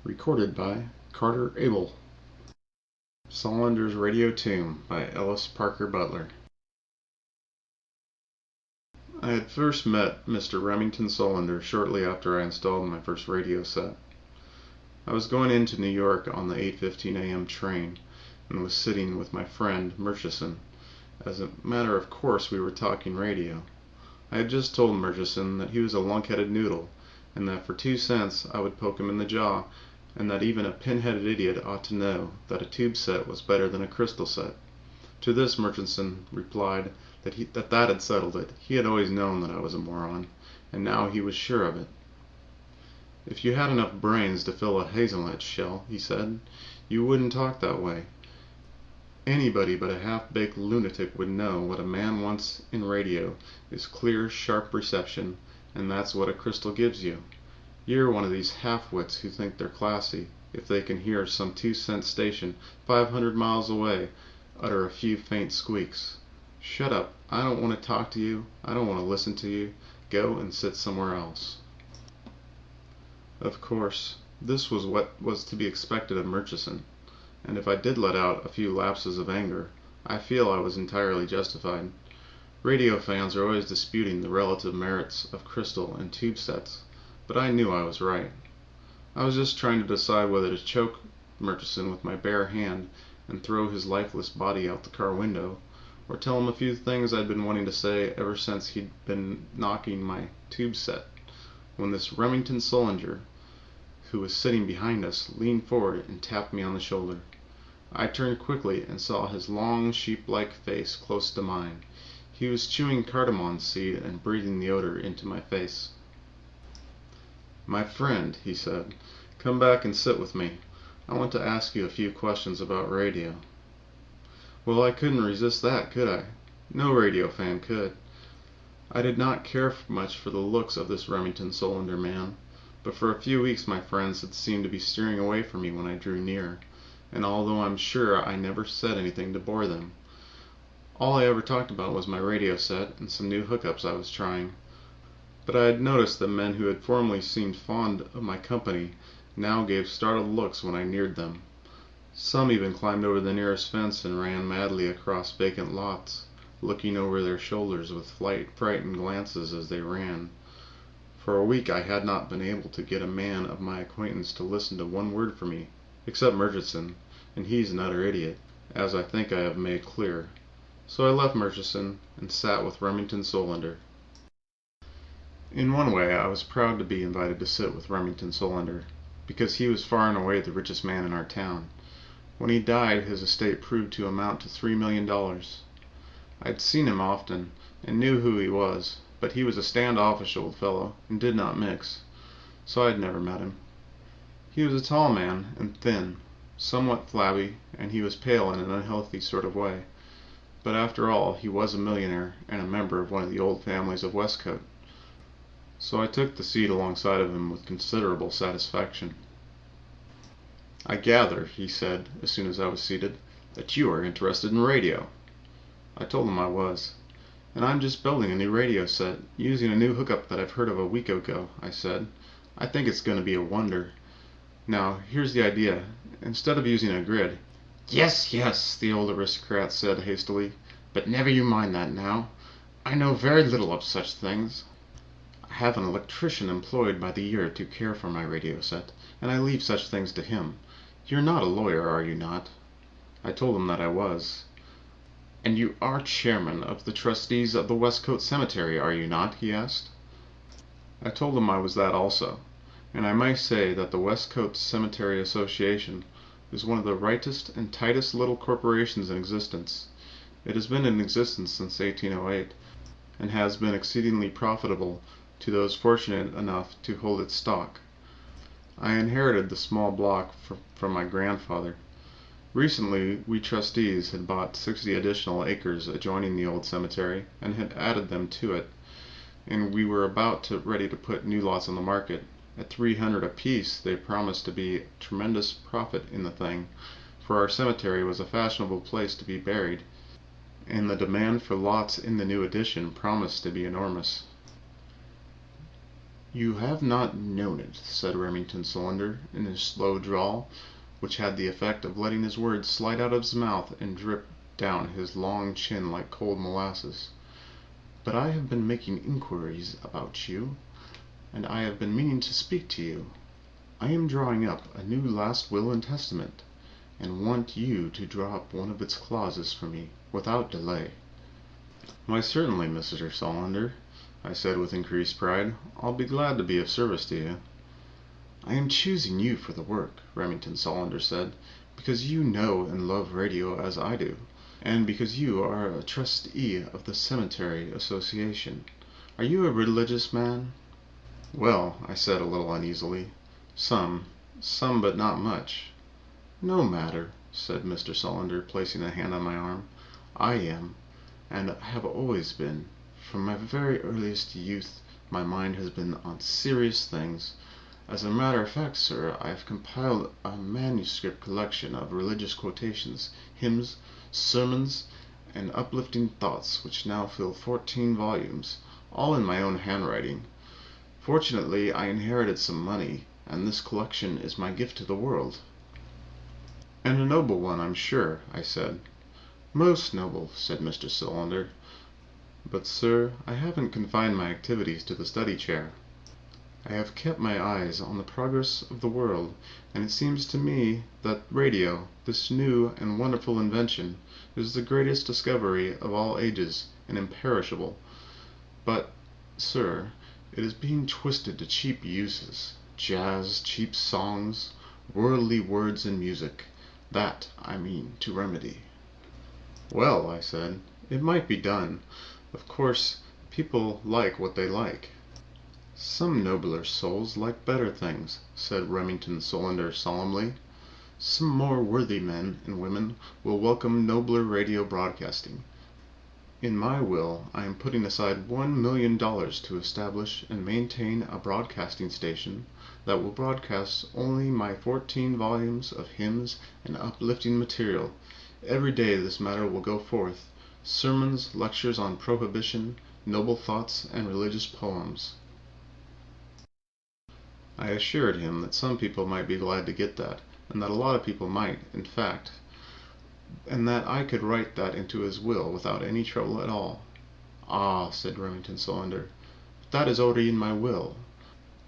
Recorded by Carter Abel. Solander's Radio Tomb by Ellis Parker Butler. I had first met Mr. Remington Solander shortly after I installed my first radio set. I was going into New York on the 8:15 a.m. train and was sitting with my friend Murchison. As a matter of course, we were talking radio. I had just told Murchison that he was a lunkheaded noodle, and that for 2 cents I would poke him in the jaw, and that even a pin-headed idiot ought to know that a tube set was better than a crystal set. To this Murchison replied that had settled it. He had always known that I was a moron, and now he was sure of it. "If you had enough brains to fill a hazelnut shell," he said, "you wouldn't talk that way. Anybody but a half-baked lunatic would know what a man wants in radio is clear, sharp reception, and that's what a crystal gives you. You're one of these half-wits who think they're classy if they can hear some 2-cent station 500 miles away utter a few faint squeaks. Shut up. I don't want to talk to you. I don't want to listen to you. Go and sit somewhere else." Of course, this was what was to be expected of Murchison, and if I did let out a few lapses of anger, I feel I was entirely justified. Radio fans are always disputing the relative merits of crystal and tube sets, but I knew I was right. I was just trying to decide whether to choke Murchison with my bare hand and throw his lifeless body out the car window, or tell him a few things I'd been wanting to say ever since he'd been knocking my tube set, when this Remington Solander, who was sitting behind us, leaned forward and tapped me on the shoulder. I turned quickly and saw his long, sheep-like face close to mine. He was chewing cardamom seed and breathing the odor into my face. "My friend," he said, "come back and sit with me. I want to ask you a few questions about radio." Well, I couldn't resist that, could I? No radio fan could. I did not care much for the looks of this Remington Solander man, but for a few weeks my friends had seemed to be steering away from me when I drew near, and although I'm sure I never said anything to bore them, all I ever talked about was my radio set and some new hookups I was trying. But I had noticed that men who had formerly seemed fond of my company now gave startled looks when I neared them. Some even climbed over the nearest fence and ran madly across vacant lots, looking over their shoulders with frightened glances as they ran. For a week I had not been able to get a man of my acquaintance to listen to one word from me, except Murchison, and he's an utter idiot, as I think I have made clear. So I left Murchison and sat with Remington Solander. In one way I was proud to be invited to sit with Remington Solander, because he was far and away the richest man in our town. When he died his estate proved to amount to $3 million. I'd seen him often, and knew who he was, but he was a standoffish old fellow, and did not mix, so I'd never met him. He was a tall man, and thin, somewhat flabby, and he was pale in an unhealthy sort of way. But after all, he was a millionaire, and a member of one of the old families of Westcote. So I took the seat alongside of him with considerable satisfaction. "I gather," he said, as soon as I was seated, "that you are interested in radio." I told him I was. "And I'm just building a new radio set, using a new hookup that I've heard of a week ago," I said. "I think it's going to be a wonder. Now, here's the idea. Instead of using a grid—" "Yes, yes," the old aristocrat said hastily, "but never you mind that now. I know very little of such things. I have an electrician employed by the year to care for my radio set, and I leave such things to him. You're not a lawyer, are you not?" I told him that I was. "And you are chairman of the trustees of the Westcote Cemetery, are you not?" he asked. I told him I was that also, and I may say that the Westcote Cemetery Association is one of the rightest and tightest little corporations in existence. It has been in existence since 1808, and has been exceedingly profitable to those fortunate enough to hold its stock. I inherited the small block from my grandfather. Recently we trustees had bought 60 additional acres adjoining the old cemetery, and had added them to it, and we were ready to put new lots on the market. At $300 apiece they promised to be tremendous profit in the thing, for our cemetery was a fashionable place to be buried, and the demand for lots in the new addition promised to be enormous. "You have not known it," said Remington Solander, in his slow drawl, which had the effect of letting his words slide out of his mouth and drip down his long chin like cold molasses. "But I have been making inquiries about you, and I have been meaning to speak to you. I am drawing up a new last will and testament, and want you to draw up one of its clauses for me, without delay." "Why, certainly, Mr. Solander," I said with increased pride. "I'll be glad to be of service to you." "I am choosing you for the work," Remington Solander said, "because you know and love radio as I do, and because you are a trustee of the Cemetery Association. Are you a religious man?" "Well," I said a little uneasily, "some, but not much." "No matter," said Mr. Solander, placing a hand on my arm. "I am, and have always been. From my very earliest youth my mind has been on serious things. As a matter of fact, sir, I have compiled a manuscript collection of religious quotations, hymns, sermons, and uplifting thoughts which now fill 14 volumes, all in my own handwriting. Fortunately, I inherited some money, and this collection is my gift to the world." "And a noble one, I'm sure," I said. "Most noble," said Mr. Solander. "But, sir, I haven't confined my activities to the study chair. I have kept my eyes on the progress of the world, and it seems to me that radio, this new and wonderful invention, is the greatest discovery of all ages, and imperishable. But, sir, it is being twisted to cheap uses, jazz, cheap songs, worldly words and music. That I mean to remedy." "Well," I said, "it might be done. Of course, people like what they like." "Some nobler souls like better things," said Remington Solander solemnly. "Some more worthy men and women will welcome nobler radio broadcasting. In my will I am putting aside $1,000,000 to establish and maintain a broadcasting station that will broadcast only my 14 volumes of hymns and uplifting material. Every day this matter will go forth, sermons, lectures on prohibition, noble thoughts, and religious poems." I assured him that some people might be glad to get that, and that a lot of people might, in fact, and that I could write that into his will without any trouble at all. "Ah," said Remington Solander, "but that is already in my will.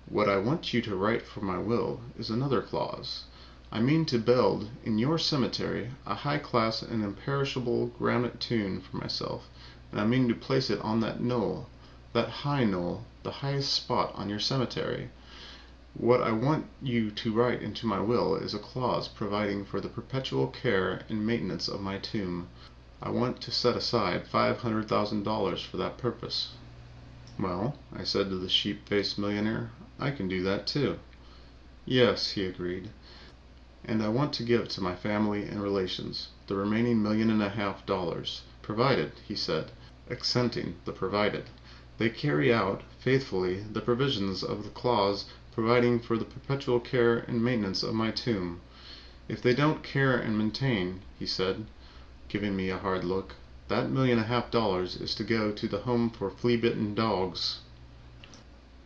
What I want you to write for my will is another clause. I mean to build in your cemetery a high-class and imperishable granite tomb for myself, and I mean to place it on that knoll, that high knoll, the highest spot on your cemetery. What I want you to write into my will is a clause providing for the perpetual care and maintenance of my tomb. I want to set aside $500,000 for that purpose." "Well," I said to the sheep-faced millionaire, "I can do that too." "Yes," he agreed, "and I want to give to my family and relations the remaining $1,500,000, provided," he said, accenting the provided, "they carry out faithfully the provisions of the clause providing for the perpetual care and maintenance of my tomb. If they don't care and maintain," he said, giving me a hard look, "that $1,500,000 is to go to the Home for Flea-Bitten Dogs."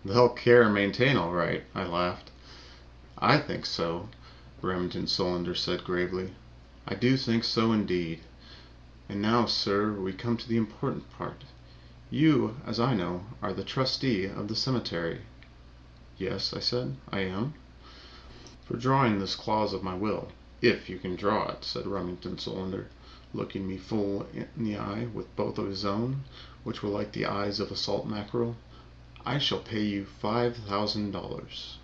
"They'll care and maintain all right," I laughed. "I think so," Remington Solander said gravely. "I do think so indeed. And now, sir, we come to the important part. You, as I know, are the trustee of the cemetery." "Yes," I said, "I am." "For drawing this clause of my will, if you can draw it," said Remington Solander, looking me full in the eye with both of his own, which were like the eyes of a salt mackerel, "I shall pay you $5,000.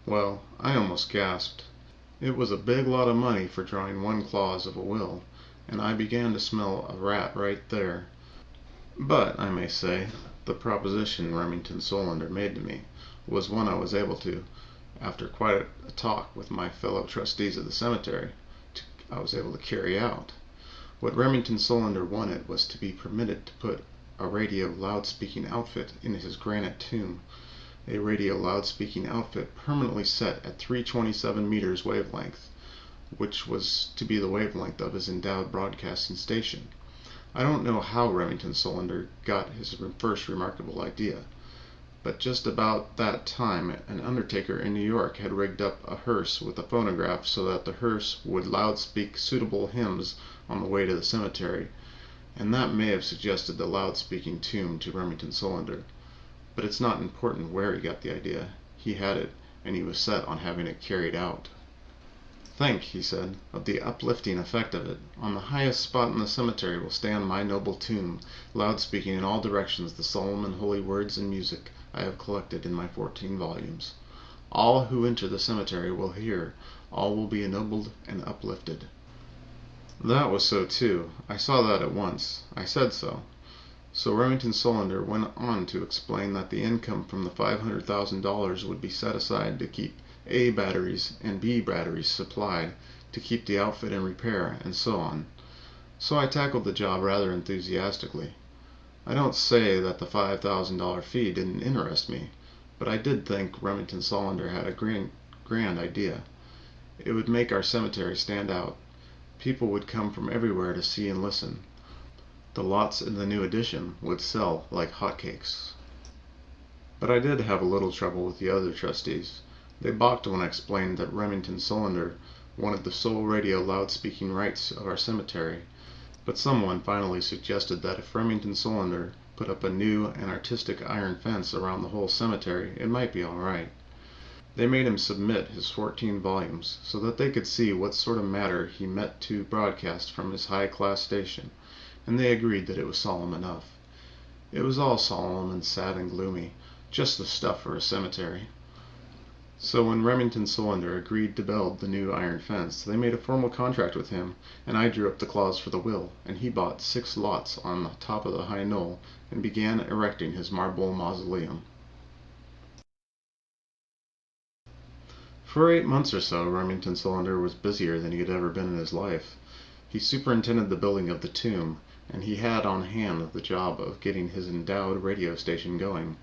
Well, I almost gasped. It was a big lot of money for drawing one clause of a will, and I began to smell a rat right there. But, I may say, the proposition Remington Solander made to me was one I was able to, after quite a talk with my fellow trustees of the cemetery, I was able to carry out. What Remington Solander wanted was to be permitted to put a radio loudspeaking outfit in his granite tomb, a radio loudspeaking outfit permanently set at 327 meters wavelength, which was to be the wavelength of his endowed broadcasting station. I don't know how Remington Solander got his first remarkable idea, But just about that time an undertaker in New York had rigged up a hearse with a phonograph so that the hearse would loudspeak suitable hymns on the way to the cemetery, and that may have suggested the loud-speaking tomb to Remington Solander. But it's not important where he got the idea. He had it, and he was set on having it carried out. "Think," he said, "of the uplifting effect of it. On the highest spot in the cemetery will stand my noble tomb, loud-speaking in all directions the solemn and holy words and music I have collected in my 14 volumes. All who enter the cemetery will hear, all will be ennobled and uplifted." That was so too. I saw that at once. I said so. So Remington Solander went on to explain that the income from the $500,000 would be set aside to keep A batteries and B batteries supplied, to keep the outfit in repair, and so on. So I tackled the job rather enthusiastically. I don't say that the $5,000 fee didn't interest me, but I did think Remington Solander had a grand idea. It would make our cemetery stand out. People would come from everywhere to see and listen. The lots in the new addition would sell like hotcakes. But I did have a little trouble with the other trustees. They balked when I explained that Remington Solander wanted the sole radio loudspeaking rights of our cemetery, but someone finally suggested that if Remington Solander put up a new and artistic iron fence around the whole cemetery, it might be all right. They made him submit his 14 volumes so that they could see what sort of matter he meant to broadcast from his high-class station, and they agreed that it was solemn enough. It was all solemn and sad and gloomy, just the stuff for a cemetery. So when Remington Solander agreed to build the new iron fence, they made a formal contract with him, and I drew up the clause for the will, and he bought 6 lots on the top of the high knoll and began erecting his marble mausoleum. For 8 months or so, Remington Solander was busier than he had ever been in his life. He superintended the building of the tomb, and he had on hand the job of getting his endowed radio station going.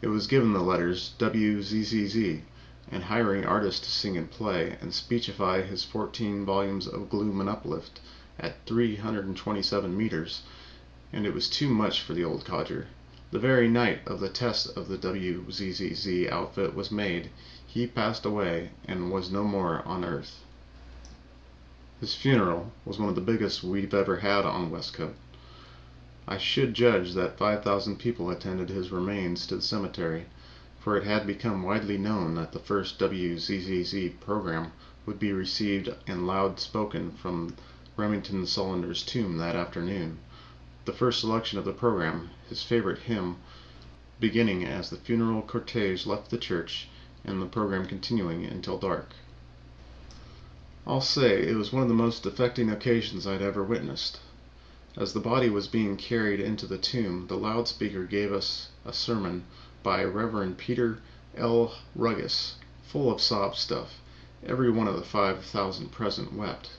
It was given the letters WZZZ, and hiring artists to sing and play and speechify his 14 volumes of gloom and uplift at 327 meters, and it was too much for the old codger. The very night of the test of the WZZZ outfit was made, he passed away and was no more on earth. His funeral was one of the biggest we've ever had on Westcote. I should judge that 5,000 people attended his remains to the cemetery, for it had become widely known that the first WZZZ program would be received and loud spoken from Remington Solander's tomb that afternoon. The first selection of the program, his favorite hymn, beginning as the funeral cortege left the church, and the program continuing until dark. I'll say it was one of the most affecting occasions I'd ever witnessed. As the body was being carried into the tomb, the loudspeaker gave us a sermon by Reverend Peter L. Ruggis, full of sob stuff. Every one of the 5,000 present wept.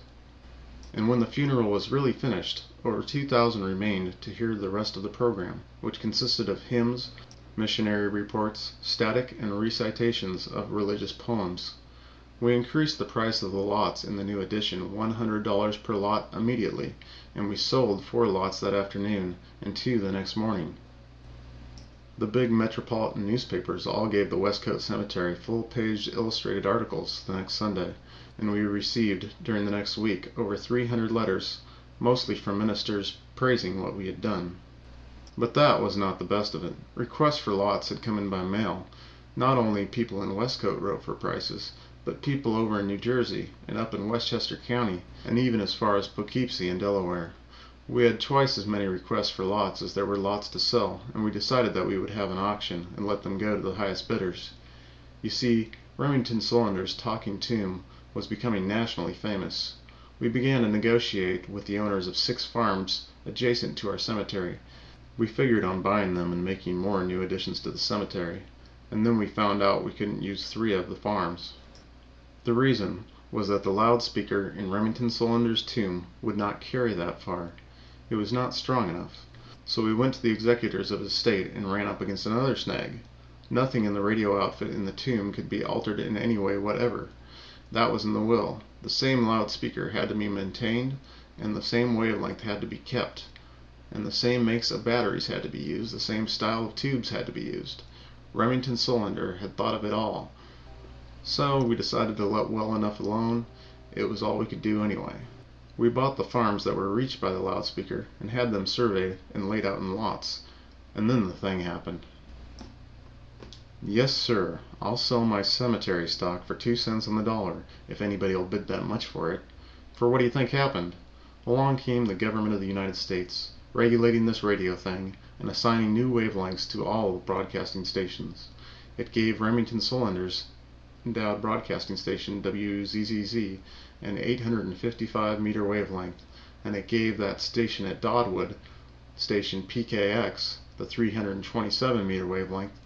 And when the funeral was really finished, over 2,000 remained to hear the rest of the program, which consisted of hymns, missionary reports, static and recitations of religious poems. We increased the price of the lots in the new edition $100 per lot immediately, and we sold 4 lots that afternoon and 2 the next morning. The big metropolitan newspapers all gave the Westcote Cemetery full-page illustrated articles the next Sunday, and we received, during the next week, over 300 letters, mostly from ministers praising what we had done. But that was not the best of it. Requests for lots had come in by mail. Not only people in Westcote wrote for prices, but people over in New Jersey and up in Westchester County, and even as far as Poughkeepsie in Delaware. We had twice as many requests for lots as there were lots to sell, and we decided that we would have an auction and let them go to the highest bidders. You see, Remington Solander's talking tomb was becoming nationally famous. We began to negotiate with the owners of 6 farms adjacent to our cemetery. We figured on buying them and making more new additions to the cemetery, and then we found out we couldn't use 3 of the farms. The reason was that the loudspeaker in Remington Solander's tomb would not carry that far. It was not strong enough. So we went to the executors of his estate and ran up against another snag. Nothing in the radio outfit in the tomb could be altered in any way whatever. That was in the will. The same loudspeaker had to be maintained, and the same wavelength had to be kept, and the same makes of batteries had to be used, the same style of tubes had to be used. Remington Solander had thought of it all. So we decided to let well enough alone. It was all we could do anyway. We bought the farms that were reached by the loudspeaker and had them surveyed and laid out in lots. And then the thing happened. Yes, sir, I'll sell my cemetery stock for 2 cents on the dollar, if anybody'll bid that much for it. For what do you think happened? Along came the government of the United States, regulating this radio thing and assigning new wavelengths to all the broadcasting stations. It gave Remington Solander's endowed broadcasting station WZZZ an 855-meter wavelength, and it gave that station at Dodwood, station PKX, the 327-meter wavelength,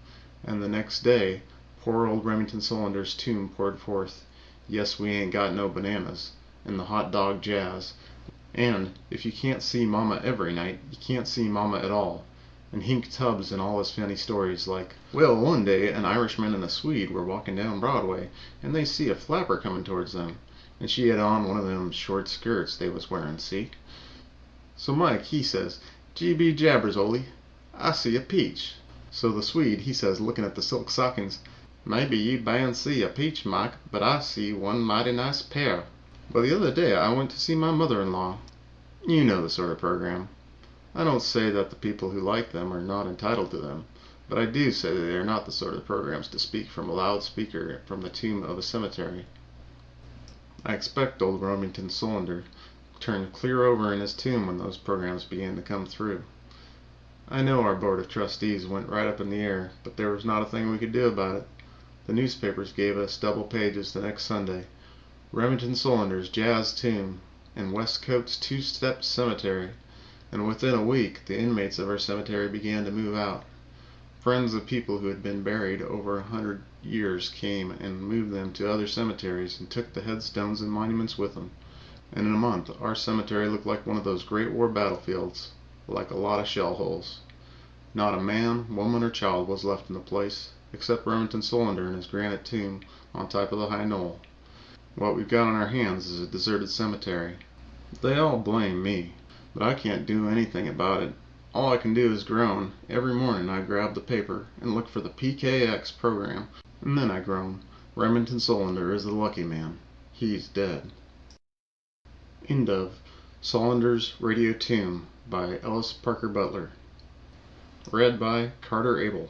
and the next day, poor old Remington Solander's tomb poured forth, "Yes, we ain't got no bananas," and the hot dog jazz, and if you can't see Mama every night, you can't see Mama at all, and Hink Tubbs and all his funny stories like, "Well, one day an Irishman and a Swede were walking down Broadway, and they see a flapper coming towards them, and she had on one of them short skirts they was wearing, see? So Mike, he says, 'Gee jabbers, Ole, I see a peach.' So the Swede, he says, looking at the silk stockings, 'Maybe you ban't see a peach, Mike, but I see one mighty nice pair.' Well, the other day I went to see my mother-in-law. You know the sort of program. I don't say that the people who like them are not entitled to them, but I do say that they are not the sort of programs to speak from a loudspeaker from the tomb of a cemetery. I expect old Remington Solander turned clear over in his tomb when those programs began to come through. I know our board of trustees went right up in the air, but there was not a thing we could do about it. The newspapers gave us double pages the next Sunday. Remington Solander's Jazz Tomb and Westcote's Two-Step Cemetery, and within a week the inmates of our cemetery began to move out. Friends of people who had been buried over 100 years came and moved them to other cemeteries and took the headstones and monuments with them. And in a month our cemetery looked like one of those Great War battlefields, like a lot of shell holes. Not a man, woman, or child was left in the place, except Remington Solander and his granite tomb on top of the high knoll. What we've got on our hands is a deserted cemetery. They all blame me, but I can't do anything about it. All I can do is groan. Every morning I grab the paper and look for the PKX program, and then I groan, "Remington Solander is the lucky man. He's dead." End of Solander's Radio Tomb by Ellis Parker Butler. Read by Carter Abel.